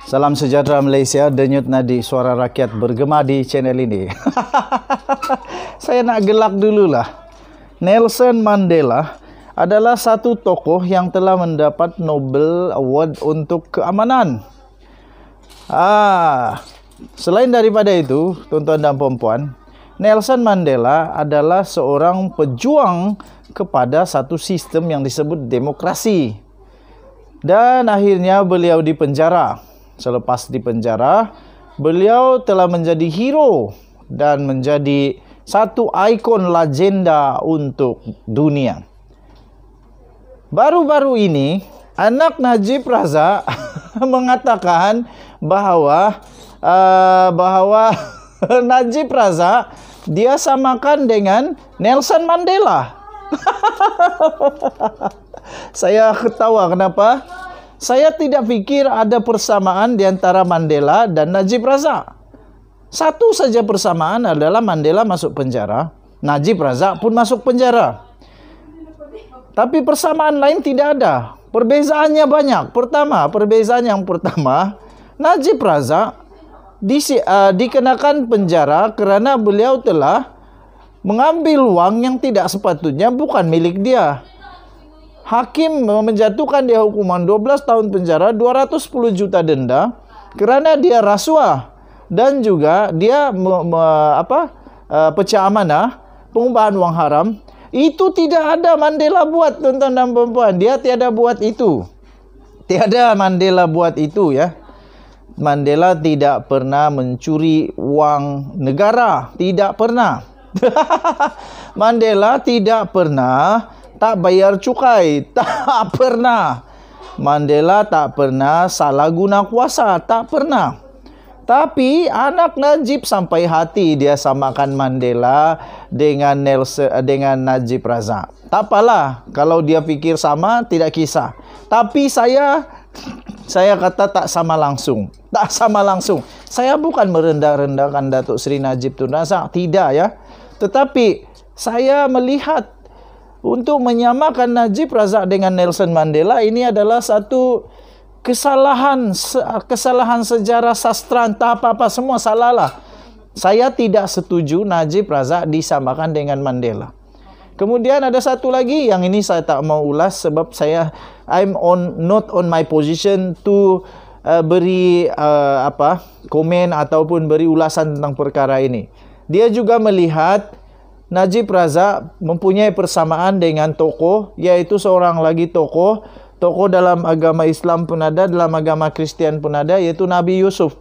Salam sejahtera Malaysia, denyut nadi suara rakyat bergema di channel ini. Saya nak gelak dululah. Nelson Mandela adalah satu tokoh yang telah mendapat Nobel Award untuk keamanan. Selain daripada itu, tuan-tuan dan puan-puan, Nelson Mandela adalah seorang pejuang kepada satu sistem yang disebut demokrasi. Dan akhirnya beliau dipenjara. Selepas dipenjara, beliau telah menjadi hero dan menjadi satu ikon legenda untuk dunia. Baru-baru ini, anak Najib Razak mengatakan bahwa Najib Razak dia samakan dengan Nelson Mandela. Saya ketawa, kenapa? Saya tidak fikir ada persamaan di antara Mandela dan Najib Razak. Satu saja persamaan adalah Mandela masuk penjara, Najib Razak pun masuk penjara. Tapi persamaan lain tidak ada. Perbezaannya banyak. Perbezaan yang pertama, Najib Razak dikenakan penjara kerana beliau telah mengambil wang yang tidak sepatutnya bukan milik dia. Hakim menjatuhkan dia hukuman 12 tahun penjara, 210 juta denda kerana dia rasuah dan juga dia pecah amanah, pengubahan wang haram. Itu tidak ada Mandela buat, tuan-tuan dan puan-puan. Dia tiada buat itu. Tiada Mandela buat itu, ya. Mandela tidak pernah mencuri wang negara, tidak pernah. Mandela tidak pernah tak bayar cukai, tak pernah. Mandela tak pernah salah guna kuasa, tak pernah. Tapi anak Najib sampai hati dia samakan Mandela dengan Najib Razak. Tak apalah, kalau dia fikir sama tidak kisah. Tapi saya kata tak sama langsung. Tak sama langsung. Saya bukan merendah-rendahkan Datuk Seri Najib Tun Razak, tidak, ya. Tetapi saya melihat untuk menyamakan Najib Razak dengan Nelson Mandela ini adalah satu kesalahan sejarah sastra, entah apa-apa, semua salah lah. Saya tidak setuju Najib Razak disamakan dengan Mandela. Kemudian ada satu lagi yang ini saya tak mau ulas sebab saya not on my position to beri komen ataupun beri ulasan tentang perkara ini. Dia juga melihat Najib Razak mempunyai persamaan dengan tokoh, yaitu seorang lagi tokoh dalam agama Islam pun ada, dalam agama Kristian pun ada, yaitu Nabi Yusuf.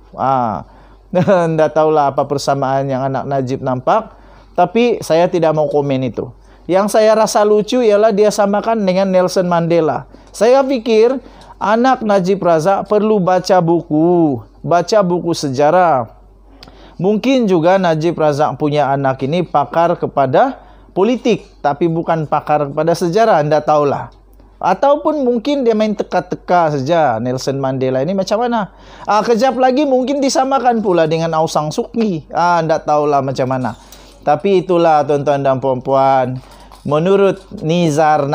Tidak tahulah apa persamaan yang anak Najib nampak, tapi saya tidak mau komen itu. Yang saya rasa lucu ialah dia samakan dengan Nelson Mandela. Saya fikir anak Najib Razak perlu baca buku sejarah. Mungkin juga Najib Razak punya anak ini pakar kepada politik, tapi bukan pakar kepada sejarah, anda tahulah. Ataupun mungkin dia main teka-teka saja. Nelson Mandela ini macam mana? Kejap lagi mungkin disamakan pula dengan Aung San Suu Kyi. Anda tahulah macam mana. Tapi itulah tuan-tuan dan puan-puan. Menurut Nizar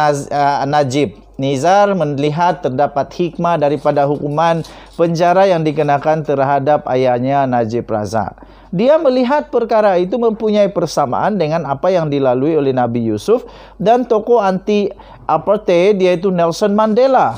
Najib, Nizar melihat terdapat hikmah daripada hukuman penjara yang dikenakan terhadap ayahnya Najib Razak. Dia melihat perkara itu mempunyai persamaan dengan apa yang dilalui oleh Nabi Yusuf dan tokoh anti-apartheid yaitu Nelson Mandela.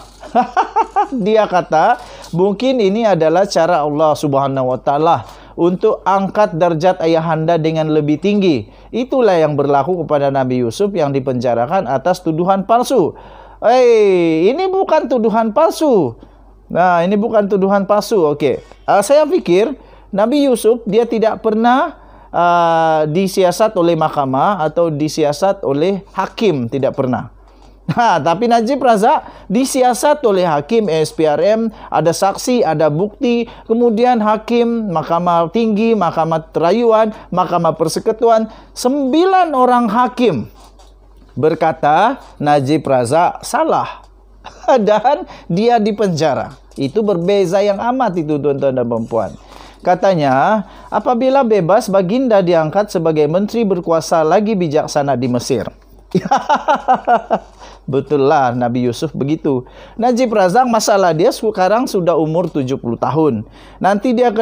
Dia kata mungkin ini adalah cara Allah Subhanahu wa taala untuk angkat darjat ayahanda dengan lebih tinggi. Itulah yang berlaku kepada Nabi Yusuf yang dipenjarakan atas tuduhan palsu. Ini bukan tuduhan palsu. Ini bukan tuduhan palsu. Okey. Saya fikir Nabi Yusuf dia tidak pernah disiasat oleh mahkamah atau disiasat oleh hakim, tidak pernah. Tapi Najib Razak disiasat oleh hakim SPRM, ada saksi, ada bukti, kemudian hakim, mahkamah tinggi, mahkamah terayuan, mahkamah persekutuan, 9 orang hakim berkata Najib Razak salah dan dia dipenjara. Itu berbeza yang amat itu, tuan-tuan dan puan-puan. Katanya, apabila bebas, baginda diangkat sebagai menteri berkuasa lagi bijaksana di Mesir. Betul lah, Nabi Yusuf begitu. Najib Razak masalah dia sekarang sudah umur 70 tahun. Nanti dia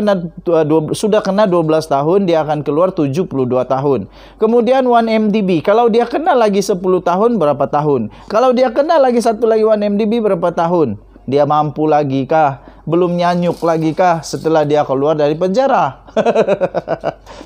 sudah kena 12 tahun, dia akan keluar 72 tahun. Kemudian 1MDB, kalau dia kena lagi 10 tahun, berapa tahun? Kalau dia kena lagi satu lagi 1MDB, berapa tahun? Dia mampu lagi kah? Belum nyanyuk lagi kah setelah dia keluar dari penjara?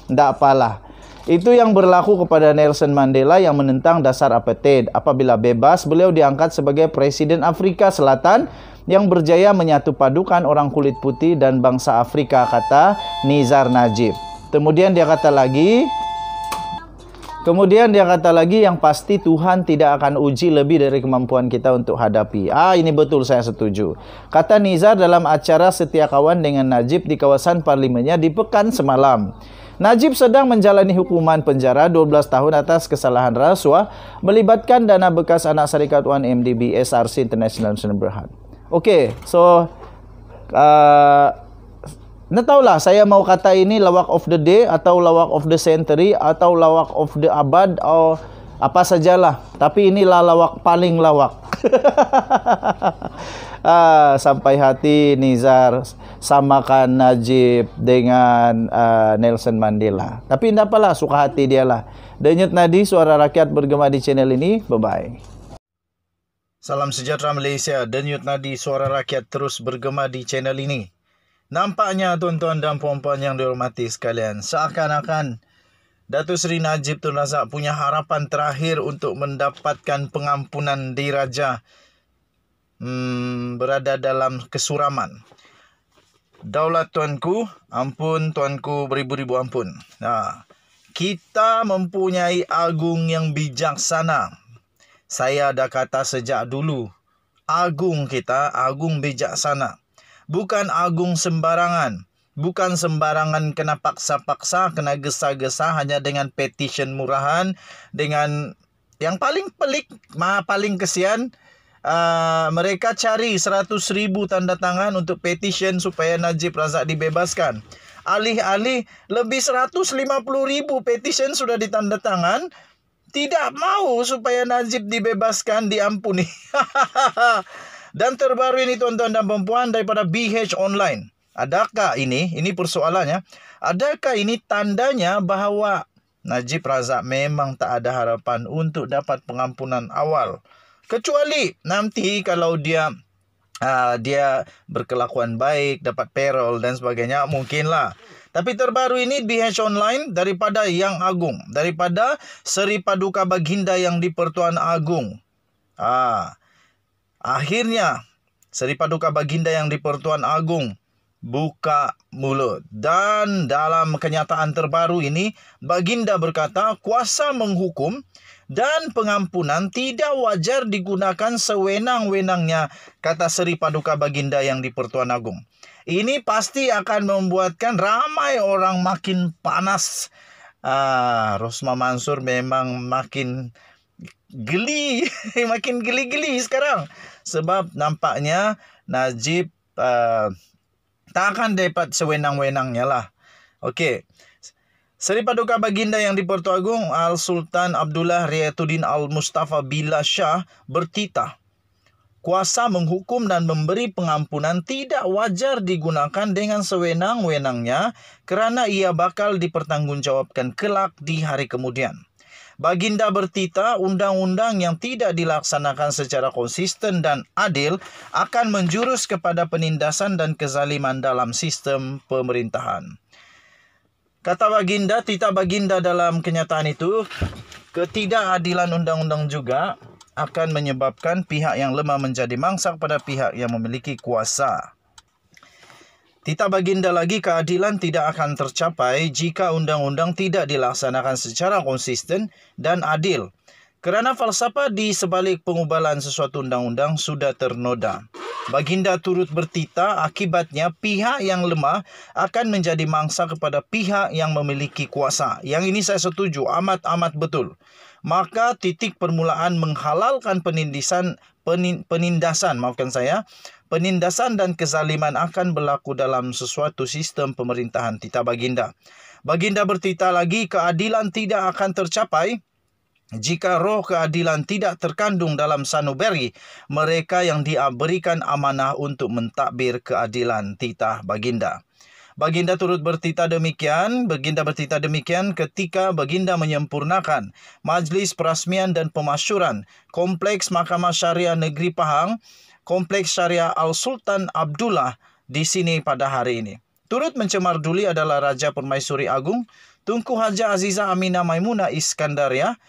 Tidak apalah. Itu yang berlaku kepada Nelson Mandela yang menentang dasar apartheid. Apabila bebas, beliau diangkat sebagai Presiden Afrika Selatan yang berjaya menyatu padukan orang kulit putih dan bangsa Afrika, kata Nizar Najib. Kemudian dia kata lagi, yang pasti Tuhan tidak akan uji lebih dari kemampuan kita untuk hadapi. Ini betul, saya setuju. Kata Nizar dalam acara Setia Kawan dengan Najib di kawasan parlimennya di Pekan semalam. Najib sedang menjalani hukuman penjara 12 tahun atas kesalahan rasuah melibatkan dana bekas anak syarikat 1MDB SRC International Berhad. Okey, so nggak tahulah saya mau kata ini lawak of the day atau lawak of the century atau lawak of the abad atau apa sajalah. Tapi inilah lawak paling lawak. Sampai hati Nizar samakan Najib dengan Nelson Mandela. Tapi tidak apalah, suka hati dia lah. Denyut Nadi, suara rakyat bergema di channel ini. Bye-bye. Salam sejahtera Malaysia. Denyut Nadi, suara rakyat terus bergema di channel ini. Nampaknya tuan-tuan dan puan-puan yang dihormati sekalian, seakan-akan Datuk Seri Najib Tun Razak punya harapan terakhir untuk mendapatkan pengampunan diraja berada dalam kesuraman. Daulat tuanku, ampun tuanku, beribu-ribu ampun. Kita mempunyai agung yang bijaksana. Saya dah kata sejak dulu, agung kita, agung bijaksana. Bukan agung sembarangan. Bukan sembarangan kena paksa-paksa, kena gesa-gesa hanya dengan petition murahan. Dengan yang paling pelik, paling kesian, mereka cari 100,000 tanda tangan untuk petition supaya Najib Razak dibebaskan. Alih-alih lebih 150,000 petition sudah ditandatangan, tidak mau supaya Najib dibebaskan, diampuni. Dan terbaru ini tuan-tuan dan perempuan daripada BH Online. Adakah ini persoalannya, adakah ini tandanya bahawa Najib Razak memang tak ada harapan untuk dapat pengampunan awal? Kecuali nanti kalau dia berkelakuan baik, dapat parole dan sebagainya, mungkinlah. Tapi terbaru ini BH Online daripada Yang Agung, daripada Seri Paduka Baginda yang di-Pertuan Agong. Akhirnya Seri Paduka Baginda yang di-Pertuan Agong buka mulut. Dan dalam kenyataan terbaru ini, Baginda berkata kuasa menghukum dan pengampunan tidak wajar digunakan sewenang-wenangnya, kata Seri Paduka Baginda yang di-Pertuan Agong. Ini pasti akan membuatkan ramai orang makin panas. Rosmah Mansur memang makin geli, makin geli-geli sekarang. Sebab nampaknya Najib tak akan dapat sewenang-wenangnya lah. Okey. Seri Paduka Baginda yang di-Pertuan Agong Al-Sultan Abdullah Riayatuddin Al-Mustafa Billah Shah bertitah, kuasa menghukum dan memberi pengampunan tidak wajar digunakan dengan sewenang-wenangnya kerana ia bakal dipertanggungjawabkan kelak di hari kemudian. Baginda bertitah undang-undang yang tidak dilaksanakan secara konsisten dan adil akan menjurus kepada penindasan dan kezaliman dalam sistem pemerintahan. Kata Baginda, titah Baginda dalam kenyataan itu, ketidakadilan undang-undang juga akan menyebabkan pihak yang lemah menjadi mangsa kepada pihak yang memiliki kuasa. Titah Baginda lagi, keadilan tidak akan tercapai jika undang-undang tidak dilaksanakan secara konsisten dan adil. Kerana falsafah di sebalik pengubalan sesuatu undang-undang sudah ternoda. Baginda turut bertitah akibatnya pihak yang lemah akan menjadi mangsa kepada pihak yang memiliki kuasa. Yang ini saya setuju, amat-amat betul. Maka titik permulaan menghalalkan penindasan dan kezaliman akan berlaku dalam sesuatu sistem pemerintahan, titah Baginda. Baginda bertitah lagi, keadilan tidak akan tercapai Jika roh keadilan tidak terkandung dalam sanubari mereka yang diberikan amanah untuk mentadbir keadilan, titah baginda. Baginda turut bertitah demikian, ketika baginda menyempurnakan Majlis Perasmian dan Pemasyuran Kompleks Mahkamah Syariah Negeri Pahang, Kompleks Syariah Al-Sultan Abdullah di sini pada hari ini. Turut mencemarduli adalah Raja Permaisuri Agung Tunku Haja Aziza Aminah Maimunah Iskandariah.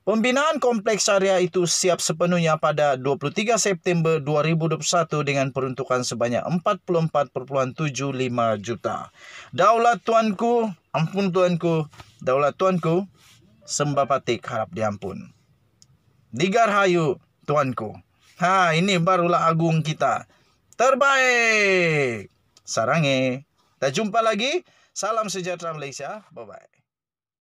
Pembinaan kompleks syariah itu siap sepenuhnya pada 23 September 2021 dengan peruntukan sebanyak 44,75 juta. Daulat tuanku, ampun tuanku, daulat tuanku, sembah patik harap diampun. Digarhayu tuanku. Ini barulah agung kita. Terbaik. Sarange. Kita jumpa lagi. Salam sejahtera Malaysia. Bye-bye.